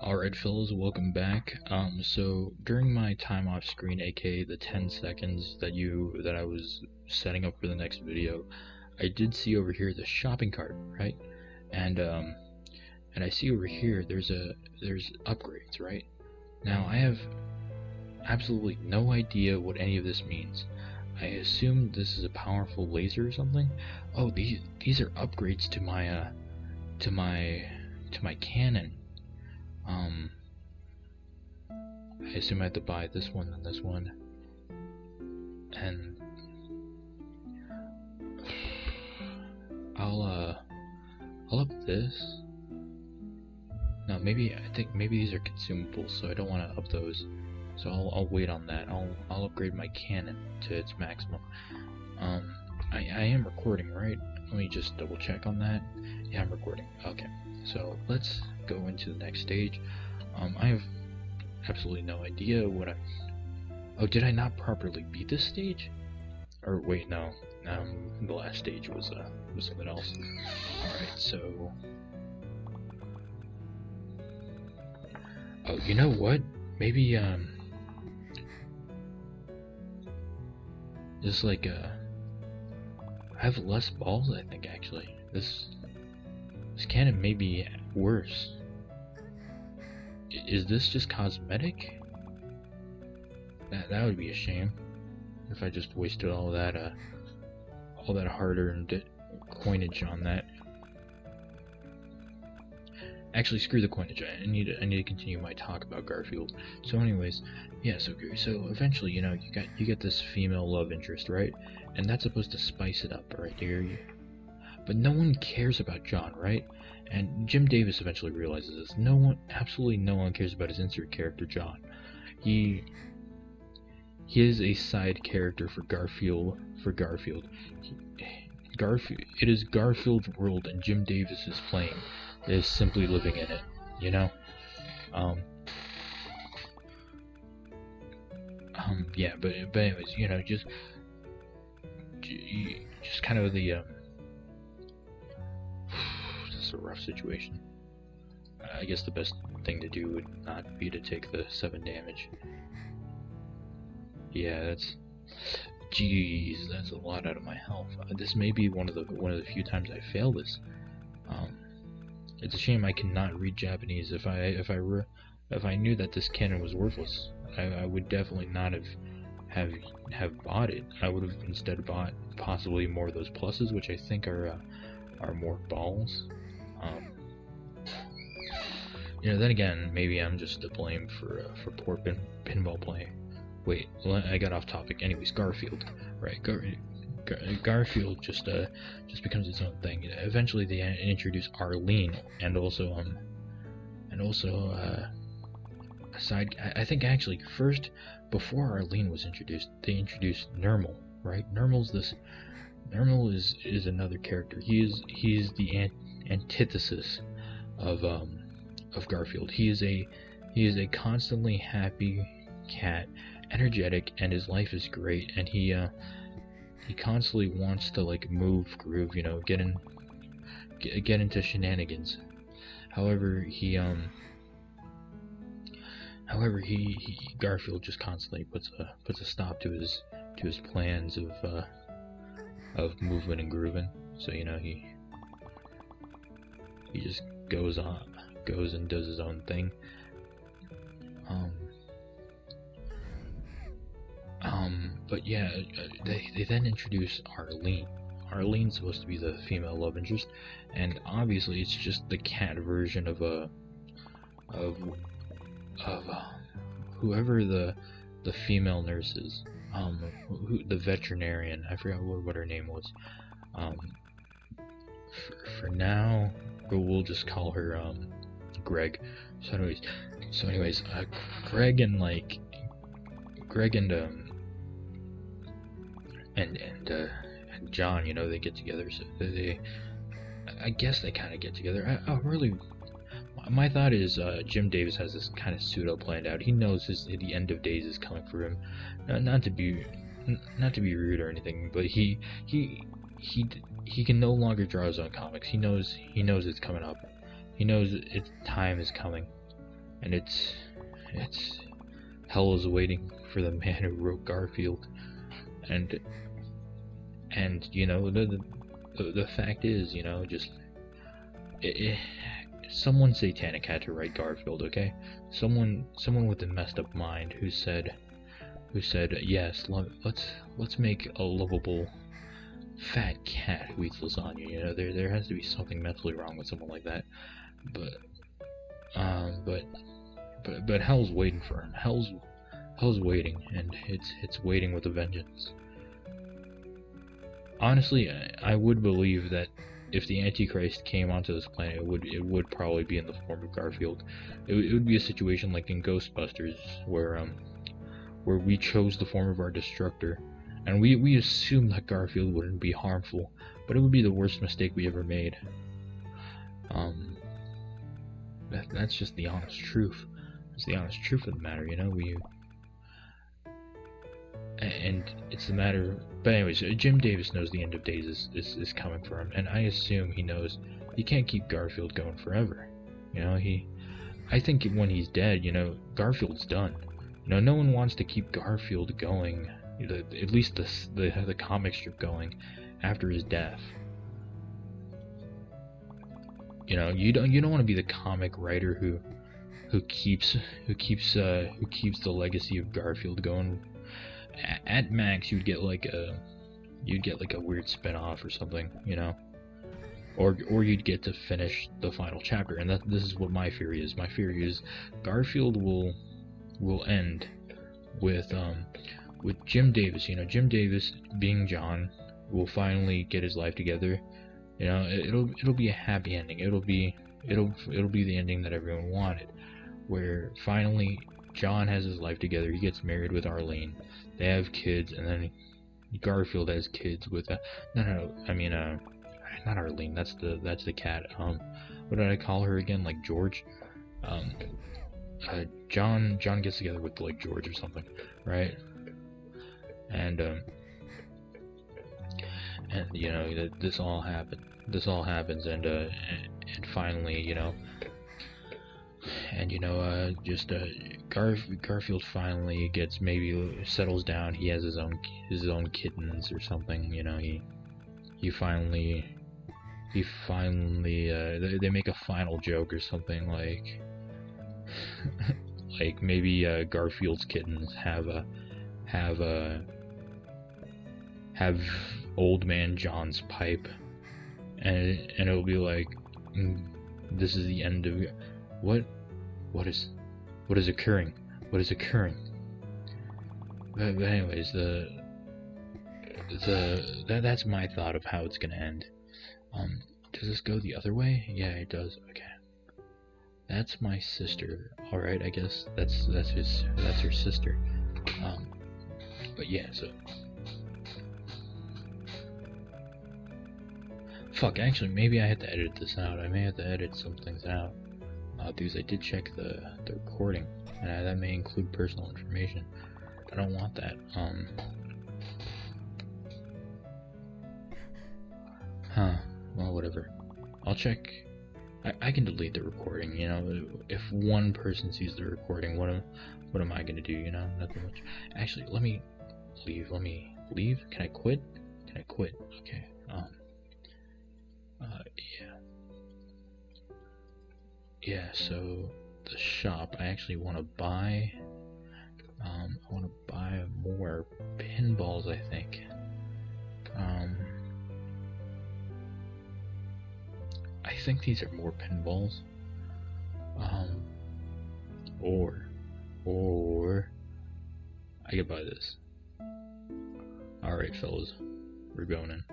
Alright fellas, welcome back. So during my time off screen, aka the 10 seconds that I was setting up for the next video, I did see over here the shopping cart, right? And I see over here there's upgrades, right? Now I have absolutely no idea what any of this means. I assume this is a powerful laser or something. Oh, these are upgrades to my cannon. I assume I have to buy this one and this one, and I'll up this. No, I think maybe these are consumables, so I don't want to up those. So I'll wait on that. I'll upgrade my cannon to its maximum. I am recording, right? Let me just double check on that. Yeah, I'm recording. Okay, so let's go into the next stage. I have absolutely no idea what oh, did I not properly beat this stage? Or wait, no. The last stage was something else. Alright, so oh, you know what? Maybe just like I have less balls, I think. Actually, this cannon may be worse. Is this just cosmetic? That would be a shame if I just wasted all that hard-earned coinage on that. Actually, screw the coinage. I need to continue my talk about Garfield. So, anyways, yeah. So eventually, you get this female love interest, right? And that's supposed to spice it up, right here. But no one cares about John, right? And Jim Davis eventually realizes this. Absolutely no one cares about his insert character, John. He is a side character for Garfield. It is Garfield's world, and Jim Davis is playing. Is simply living in it, you know. Yeah, but anyways, just kind of the this is a rough situation. I guess the best thing to do would not be to take the 7 damage. Yeah, that's a lot out of my health. This may be one of the few times I fail this. It's a shame I cannot read Japanese. If I knew that this cannon was worthless, I would definitely not have bought it. I would have instead bought possibly more of those pluses, which I think are more balls. Then again, maybe I'm just to blame for poor pinball playing. Wait, I got off topic. Anyways, Garfield, right? Garfield just becomes its own thing. Eventually, they introduce Arlene, and also a side. I think actually first, before Arlene was introduced, they introduced Nermal, right? Nermal is another character. He's the antithesis of Garfield. He is a constantly happy cat, energetic, and his life is great, and he constantly wants to move, groove, get into shenanigans. However, Garfield just constantly puts a stop to his plans of movement and grooving. So he just goes and does his own thing. But yeah, they then introduce Arlene. Arlene's supposed to be the female love interest, and obviously it's just the cat version of whoever the female nurse is. The veterinarian. I forgot what her name was. For now, we'll just call her Greg. So anyways, Greg and John, they get together. So I guess they kind of get together. My thought is Jim Davis has this kind of pseudo planned out. He knows the end of days is coming for him. Not to be rude or anything, but he can no longer draw his own comics. He knows it's coming up. He knows its time is coming. and it's hell is waiting for the man who wrote Garfield. And you know, the fact is, you know, just someone satanic had to write Garfield, okay? Someone with a messed up mind who said yes, let's make a lovable fat cat who eats lasagna. You know, there has to be something mentally wrong with someone like that. But hell's waiting for him. Hell's waiting, and it's waiting with a vengeance. Honestly, I would believe that if the Antichrist came onto this planet, it would probably be in the form of Garfield. It would be a situation like in Ghostbusters, where we chose the form of our destructor, and we assumed that Garfield wouldn't be harmful, but it would be the worst mistake we ever made. That's just the honest truth. It's the honest truth of the matter, you know. And it's the matter. But anyways, Jim Davis knows the end of days is coming for him, and I assume he knows he can't keep Garfield going forever. You know, I think when he's dead, you know, Garfield's done. You know, no one wants to keep Garfield going, at least the comic strip going, after his death. You know, you don't want to be the comic writer who keeps the legacy of Garfield going. At max, you'd get like a weird spin-off or something, you know, or you'd get to finish the final chapter. And this is what my theory is. My theory is Garfield will end with Jim Davis. You know, Jim Davis, being John, will finally get his life together. You know, it'll be a happy ending. It'll be the ending that everyone wanted, where finally John has his life together. He gets married with Arlene. They have kids, and then Garfield has kids with not Arlene. That's the cat. What did I call her again? Like George. John gets together with like George or something, right? And you know, this all happens, and finally, you know. And you know, Garfield finally settles down. He has his own kittens or something. You know, he finally they make a final joke or something like like maybe Garfield's kittens have old man John's pipe, and it'll be like, this is the end of what is occurring? What is occurring? But anyways, that's my thought of how it's gonna end. Does this go the other way? Yeah, it does. Okay, that's my sister. All right, I guess that's her sister. But yeah, so fuck. Actually, maybe I have to edit this out. I may have to edit some things out. Because I did check the recording, and that may include personal information. I don't want that. Well, whatever. I'll check. I can delete the recording. You know, if one person sees the recording, what am I gonna do? You know, nothing much. Actually, let me leave. Let me leave. Can I quit? Can I quit? Okay. Yeah. Yeah, so the shop, I actually want to buy, more pinballs, I think. I think these are more pinballs. Or I could buy this. Alright, fellas, we're going in.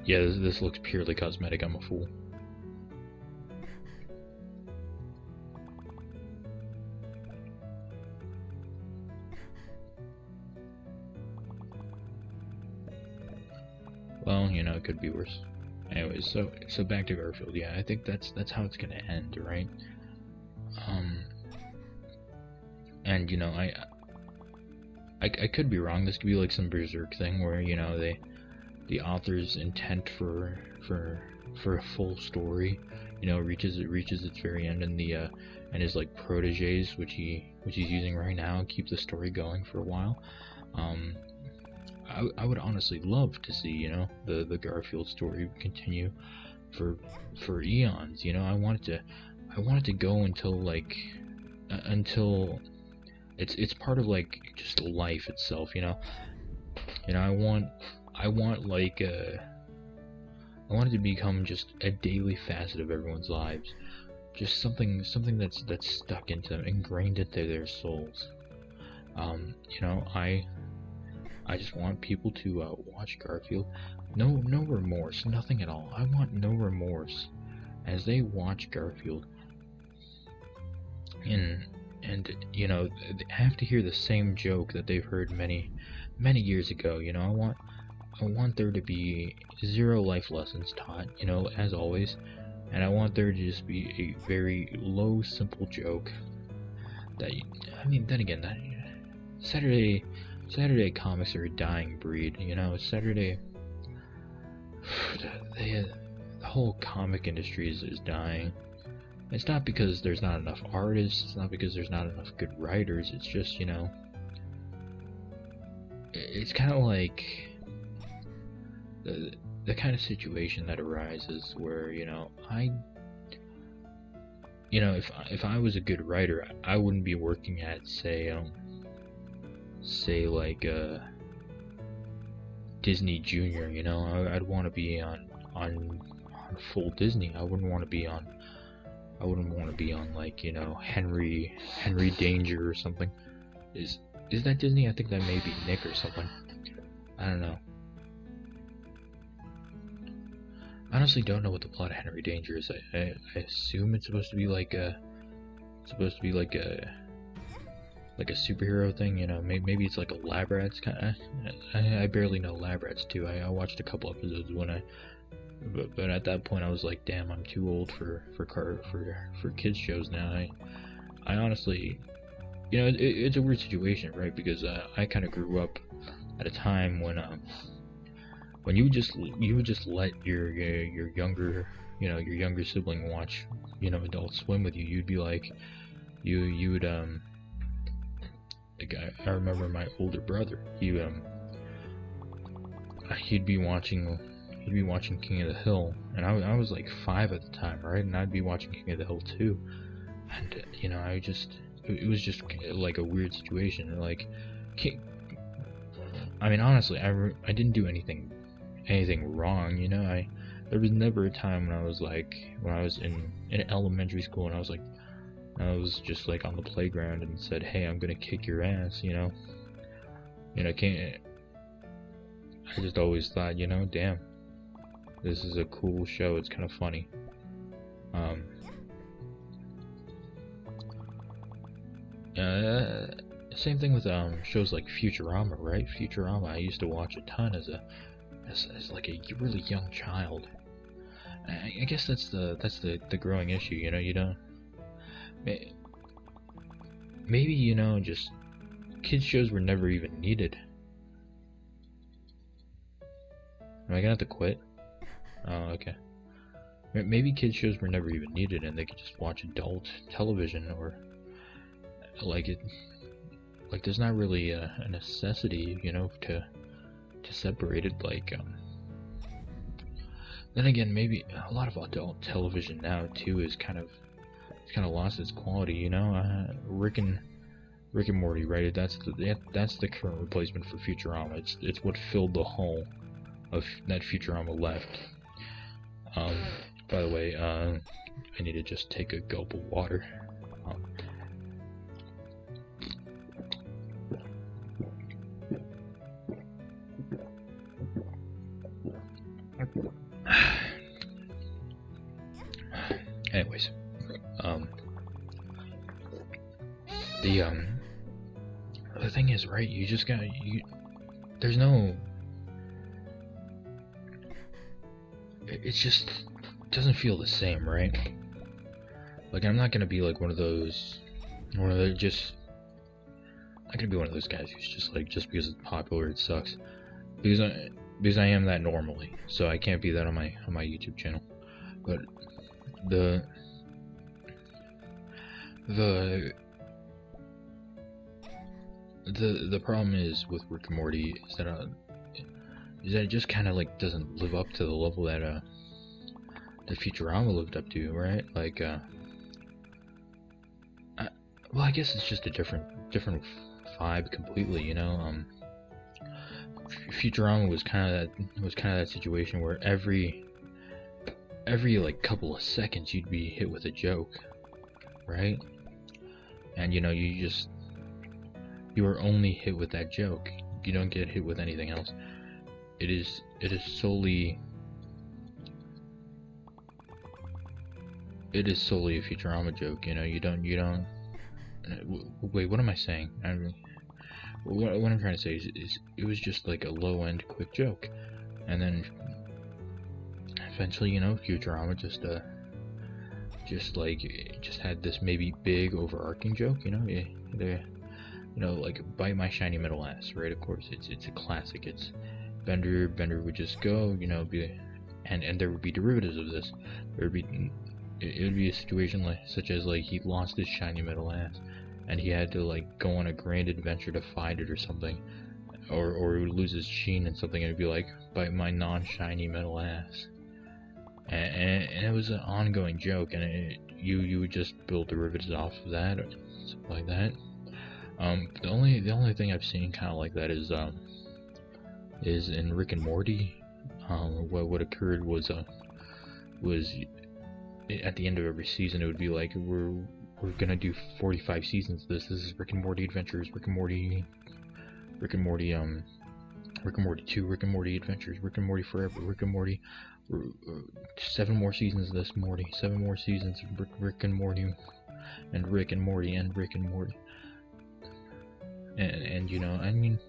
Yeah, this looks purely cosmetic. I'm a fool. Well, you know, it could be worse. Anyways, so back to Garfield. Yeah, I think that's how it's gonna end, right? And you know, I could be wrong. This could be like some berserk thing where, you know, the author's intent for a full story, reaches its very end, and and his like proteges, which he's using right now, keep the story going for a while. I would honestly love to see, the Garfield story continue for eons. I want it to go until like until it's part of like just life itself. I want like I want it to become just a daily facet of everyone's lives, just something that's stuck into them, ingrained into their souls. I just want people to watch Garfield. No remorse, nothing at all. I want no remorse as they watch Garfield. And they have to hear the same joke that they've heard many years ago. I want there to be 0 life lessons taught, as always, and I want there to just be a very low, simple joke that, then again, that Saturday comics are a dying breed, Saturday, the whole comic industry is dying. It's not because there's not enough artists, it's not because there's not enough good writers, it's just, it's kind of like the kind of situation that arises where, if I was a good writer, I wouldn't be working at, say like Disney Junior, I'd want to be on full Disney. I wouldn't want to be on like, Henry Danger or something. Is that Disney? I think that may be Nick or something. I don't know. I honestly don't know what the plot of Henry Danger is. I assume it's supposed to be like a superhero thing, maybe it's like a Lab Rats kind of. I barely know Lab Rats too. I watched a couple episodes but at that point I was like, damn, I'm too old for kids shows now. I honestly, it's a weird situation, right? Because I kind of grew up at a time when you would just let your younger sibling watch, Adult Swim with you. You'd be like, you would like I remember my older brother. He'd be watching King of the Hill, and I was like 5 at the time, right? And I'd be watching King of the Hill too, and it was just like a weird situation. Like, honestly, I didn't do anything wrong, there was never a time when I was in elementary school and I was just like on the playground and said, hey, I'm gonna kick your ass, I just always thought, damn, this is a cool show, it's kind of funny. Same thing with shows like Futurama, right? Futurama, I used to watch a ton as like a really young child. I guess that's the growing issue, you don't. Maybe, just kids shows were never even needed. Am I gonna have to quit? Oh, okay. Maybe kids shows were never even needed, and they could just watch adult television, or like there's not really a necessity, to separate it. Like, then again, maybe a lot of adult television now too is kind of lost its quality. Rick and Morty, right? That's the current replacement for Futurama. It's what filled the hole of that Futurama left. By the way, I need to just take a gulp of water. Anyways, the thing is, right, you just gotta, there's no, it just doesn't feel the same, right? Like, I'm not gonna be like one of those I'm not gonna be one of those guys who's just like, just because it's popular it sucks, because because I am that normally, so I can't be that on my YouTube channel. But the the problem is with Rick and Morty is that it just kind of like doesn't live up to the level that that Futurama lived up to, right? Like well, I guess it's just a different vibe completely, you know. Futurama was kind of that situation where every like couple of seconds you'd be hit with a joke, right? And you know, you are only hit with that joke. You don't get hit with anything else. It is solely a Futurama joke. You know, you don't. Wait, what am I saying? What I'm trying to say is it was just like a low-end quick joke, and then eventually, you know, Futurama just had this maybe big overarching joke. You know, like bite my shiny metal ass, right? Of course, it's a classic. It's Bender would just go, you know, and there would be derivatives of this. It would be a situation such as like he lost his shiny metal ass, and he had to like go on a grand adventure to find it or something, or he would lose his sheen and something, and it'd be like bite my non-shiny metal ass, and it was an ongoing joke, and you would just build derivatives off of that or something like that. The only thing I've seen kind of like that is in Rick and Morty. What occurred was at the end of every season it would be like we're gonna do 45 seasons of this. This is Rick and Morty Adventures, Rick and Morty 2, Rick and Morty Adventures, Rick and Morty Forever, Rick and Morty 7 more seasons of this Morty, 7 more seasons of Rick and Morty, and Rick and Morty and Rick and Morty. And you know, I mean,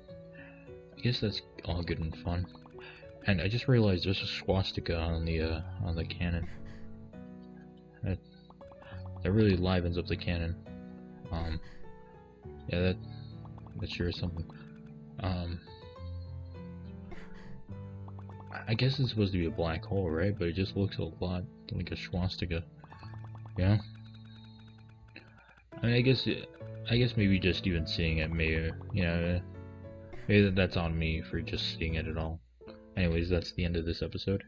I guess that's all good and fun. And I just realized there's a swastika on the cannon. That really livens up the cannon. Yeah, that sure is something. I guess it's supposed to be a black hole, right? But it just looks a lot like a swastika. Yeah. I mean, I guess maybe just even seeing it, maybe, you know, maybe that's on me for just seeing it at all. Anyways, that's the end of this episode.